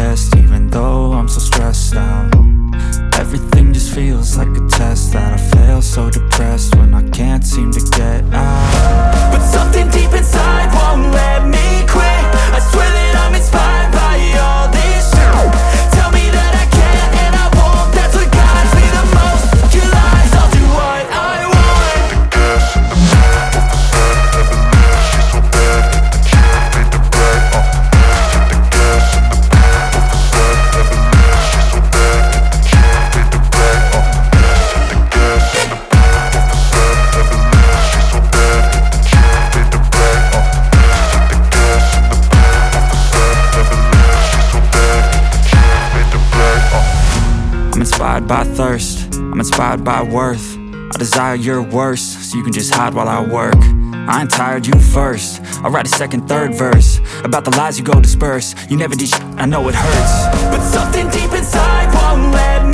best, even though I'm so stressed out. Everything just feels like a test that I fail, so depressed when I can't seem to get out. But something deep inside won't let me quit. I swear that I'm inspired by all this shit. Tell me that I can and I won't, that's what guides me the most. Your lies, I'll do what I want. The gas in the back of the sun, never leave, she's so bad. The killer made the right, hit the gas in the back of the sun, never leave, she's so bad. The killer made the right, hit the gas in the back of the sun, never leave, she's so bad. The killer made the right, hit the gas in the back of the sun, never leave, she's so bad. The killer made the right, I'm inspired by thirst, I'm inspired by worth. I desire your worst, so you can just hide while I work. I ain't tired, you first. I'll write a second, third verse about the lies you go disperse. You never did shit, I know it hurts. But something deep inside won't let me